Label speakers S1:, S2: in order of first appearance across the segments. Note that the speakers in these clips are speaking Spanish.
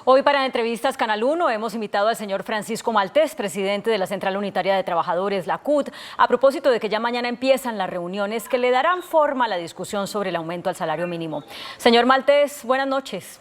S1: Hoy para Entrevistas Canal 1 hemos invitado al señor Francisco Maltés, presidente de la Central Unitaria de Trabajadores, la CUT, a propósito de que ya mañana empiezan las reuniones que le darán forma a la discusión sobre el aumento al salario mínimo. Señor Maltés, buenas noches.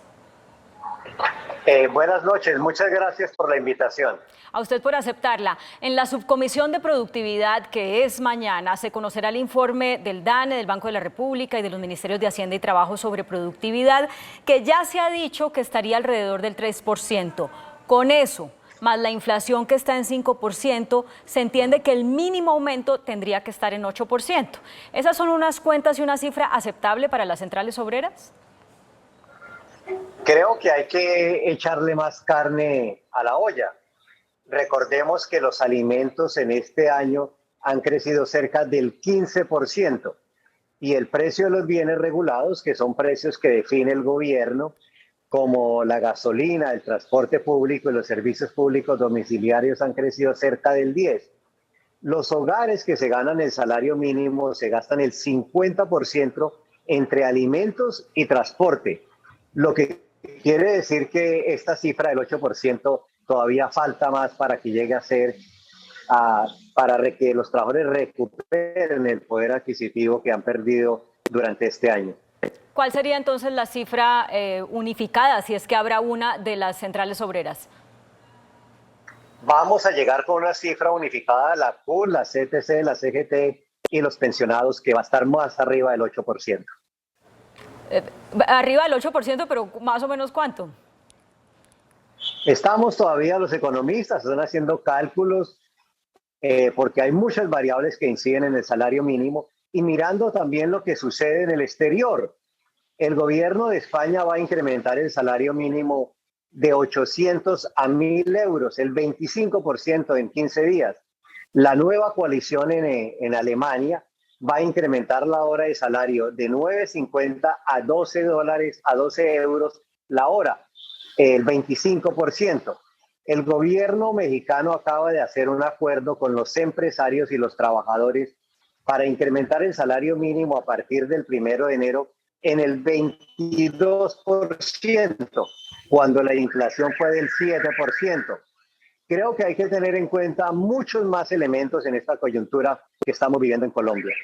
S2: Buenas noches, muchas gracias por la invitación.
S1: A usted por aceptarla. En la subcomisión de productividad, que es mañana, se conocerá el informe del DANE, del Banco de la República y de los Ministerios de Hacienda y Trabajo sobre productividad, que ya se ha dicho que estaría alrededor del 3%. Con eso, más la inflación que está en 5%, se entiende que el mínimo aumento tendría que estar en 8%. ¿Esas son unas cuentas y una cifra aceptable para las centrales obreras?
S2: Creo que hay que echarle más carne a la olla. Recordemos que los alimentos en este año han crecido cerca del 15% y el precio de los bienes regulados, que son precios que define el gobierno, como la gasolina, el transporte público y los servicios públicos domiciliarios, han crecido cerca del 10%. Los hogares que se ganan el salario mínimo se gastan el 50% entre alimentos y transporte, lo que quiere decir que esta cifra del 8% todavía falta más para que llegue a ser, para que los trabajadores recuperen el poder adquisitivo que han perdido durante este año.
S1: ¿Cuál sería entonces la cifra unificada, si es que habrá una de las centrales obreras?
S2: Vamos a llegar con una cifra unificada, la CUT, la CTC, la CGT y los pensionados, que va a estar más arriba del 8%.
S1: Arriba del 8%, pero más o menos ¿cuánto?
S2: Estamos todavía, los economistas están haciendo cálculos porque hay muchas variables que inciden en el salario mínimo y mirando también lo que sucede en el exterior. El gobierno de España va a incrementar el salario mínimo de 800 a 1.000 euros, el 25% en 15 días. La nueva coalición en Alemania va a incrementar la hora de salario de 9.50 a $12, a 12 euros la hora, el 25%. El gobierno mexicano acaba de hacer un acuerdo con los empresarios y los trabajadores para incrementar el salario mínimo a partir del 1 de enero en el 22%, cuando la inflación fue del 7%. Creo que hay que tener en cuenta muchos más elementos en esta coyuntura que estamos viviendo en Colombia.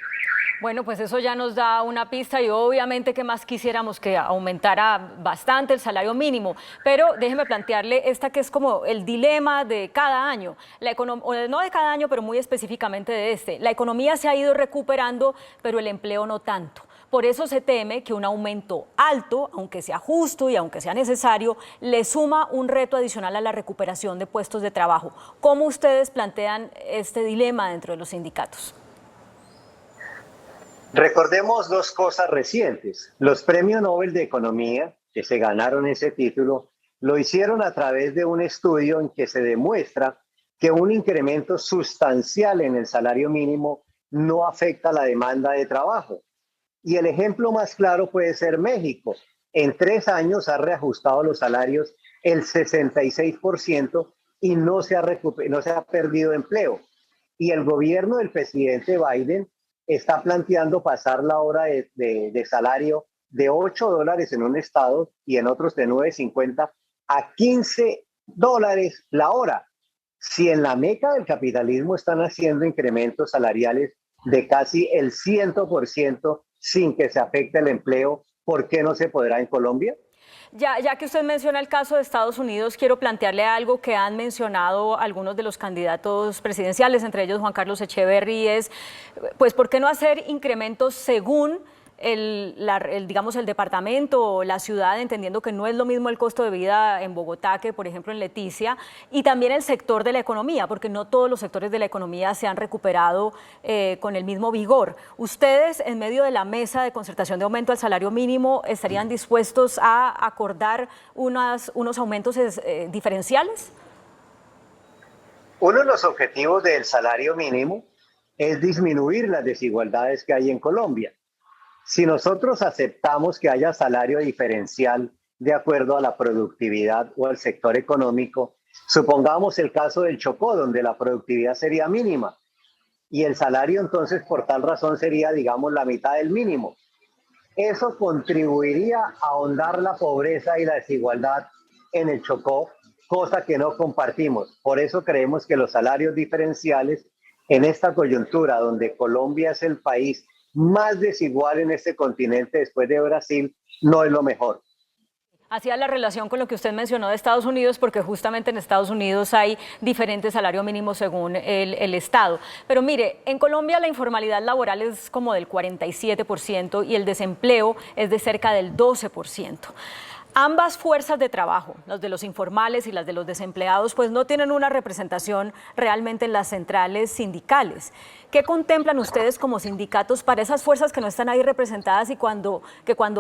S1: Bueno, pues eso ya nos da una pista y obviamente que más quisiéramos que aumentara bastante el salario mínimo, pero déjeme plantearle esta que es como el dilema de cada año, no de cada año, pero muy específicamente de este. La economía se ha ido recuperando, pero el empleo no tanto. Por eso se teme que un aumento alto, aunque sea justo y aunque sea necesario, le suma un reto adicional a la recuperación de puestos de trabajo. ¿Cómo ustedes plantean este dilema dentro de los sindicatos?
S2: Recordemos dos cosas recientes. Los premios Nobel de Economía, que se ganaron ese título, lo hicieron a través de un estudio en que se demuestra que un incremento sustancial en el salario mínimo no afecta la demanda de trabajo. Y el ejemplo más claro puede ser México. En 3 años ha reajustado los salarios el 66% y no se ha perdido empleo. Y el gobierno del presidente Biden está planteando pasar la hora de salario de $8 en un estado y en otros de 9.50 a $15 la hora. Si en la meca del capitalismo están haciendo incrementos salariales de casi el 100% sin que se afecte el empleo, ¿por qué no se podrá en Colombia?
S1: Ya que usted menciona el caso de Estados Unidos, quiero plantearle algo que han mencionado algunos de los candidatos presidenciales, entre ellos Juan Carlos Echeverry, pues ¿por qué no hacer incrementos según digamos, el departamento o la ciudad, entendiendo que no es lo mismo el costo de vida en Bogotá que, por ejemplo, en Leticia, y también el sector de la economía, porque no todos los sectores de la economía se han recuperado con el mismo vigor? ¿Ustedes, en medio de la mesa de concertación de aumento al salario mínimo, estarían dispuestos a acordar unos aumentos diferenciales?
S2: Uno de los objetivos del salario mínimo es disminuir las desigualdades que hay en Colombia. Si nosotros aceptamos que haya salario diferencial de acuerdo a la productividad o al sector económico, supongamos el caso del Chocó, donde la productividad sería mínima y el salario entonces por tal razón sería, digamos, la mitad del mínimo. Eso contribuiría a ahondar la pobreza y la desigualdad en el Chocó, cosa que no compartimos. Por eso creemos que los salarios diferenciales en esta coyuntura, donde Colombia es el país más desigual en este continente después de Brasil, no es lo mejor.
S1: Hacía la relación con lo que usted mencionó de Estados Unidos, porque justamente en Estados Unidos hay diferentes salarios mínimos según el estado. Pero mire, en Colombia la informalidad laboral es como del 47% y el desempleo es de cerca del 12%. Ambas fuerzas de trabajo, las de los informales y las de los desempleados, pues no tienen una representación realmente en las centrales sindicales. ¿Qué contemplan ustedes como sindicatos para esas fuerzas que no están ahí representadas y cuando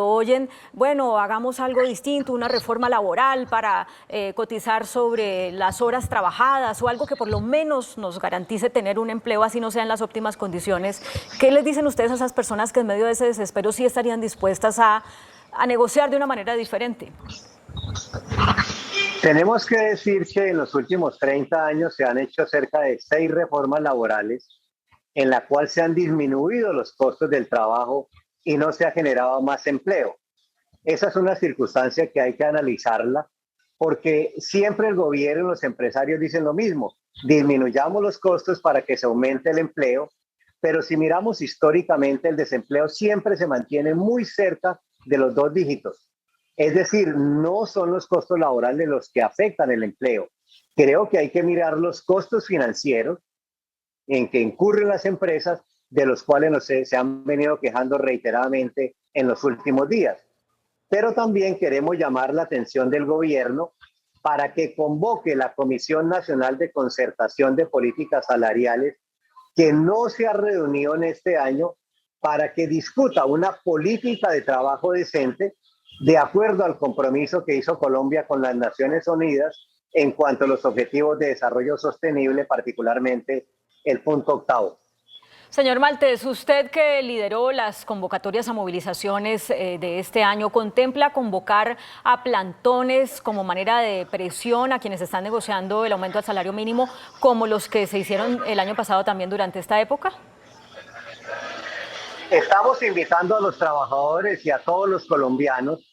S1: oyen, bueno, hagamos algo distinto, una reforma laboral para cotizar sobre las horas trabajadas o algo que por lo menos nos garantice tener un empleo así no sea en las óptimas condiciones? ¿Qué les dicen ustedes a esas personas que en medio de ese desespero sí estarían dispuestas a negociar de una manera diferente?
S2: Tenemos que decir que en los últimos 30 años se han hecho cerca de 6 reformas laborales en la cual se han disminuido los costos del trabajo y no se ha generado más empleo. Esa es una circunstancia que hay que analizarla porque siempre el gobierno y los empresarios dicen lo mismo, disminuyamos los costos para que se aumente el empleo, pero si miramos históricamente el desempleo siempre se mantiene muy cerca de los 2 dígitos. Es decir, no son los costos laborales los que afectan el empleo. Creo que hay que mirar los costos financieros en que incurren las empresas, de los cuales se han venido quejando reiteradamente en los últimos días. Pero también queremos llamar la atención del gobierno para que convoque la Comisión Nacional de Concertación de Políticas Salariales, que no se ha reunido en este año, para que discuta una política de trabajo decente de acuerdo al compromiso que hizo Colombia con las Naciones Unidas en cuanto a los objetivos de desarrollo sostenible, particularmente el punto 8º.
S1: Señor Maltés, usted que lideró las convocatorias a movilizaciones de este año, ¿contempla convocar a plantones como manera de presión a quienes están negociando el aumento al salario mínimo, como los que se hicieron el año pasado también durante esta época?
S2: Estamos invitando a los trabajadores y a todos los colombianos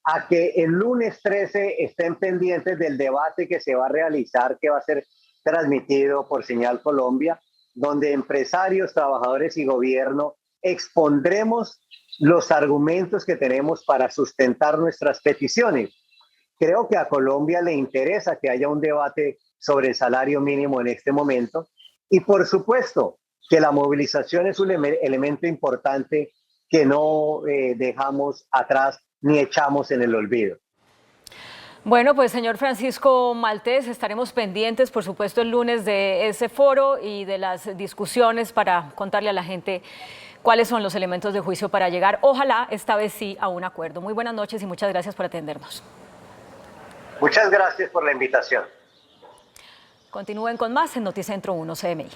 S2: a que el lunes 13 estén pendientes del debate que se va a realizar, que va a ser transmitido por Señal Colombia, donde empresarios, trabajadores y gobierno expondremos los argumentos que tenemos para sustentar nuestras peticiones. Creo que a Colombia le interesa que haya un debate sobre el salario mínimo en este momento y por supuesto que la movilización es un elemento importante que no dejamos atrás ni echamos en el olvido.
S1: Bueno, pues señor Francisco Maltés, estaremos pendientes, por supuesto, el lunes de ese foro y de las discusiones para contarle a la gente cuáles son los elementos de juicio para llegar, ojalá esta vez sí, a un acuerdo. Muy buenas noches y muchas gracias por atendernos.
S2: Muchas gracias por la invitación.
S1: Continúen con más en Noticentro 1 CMI.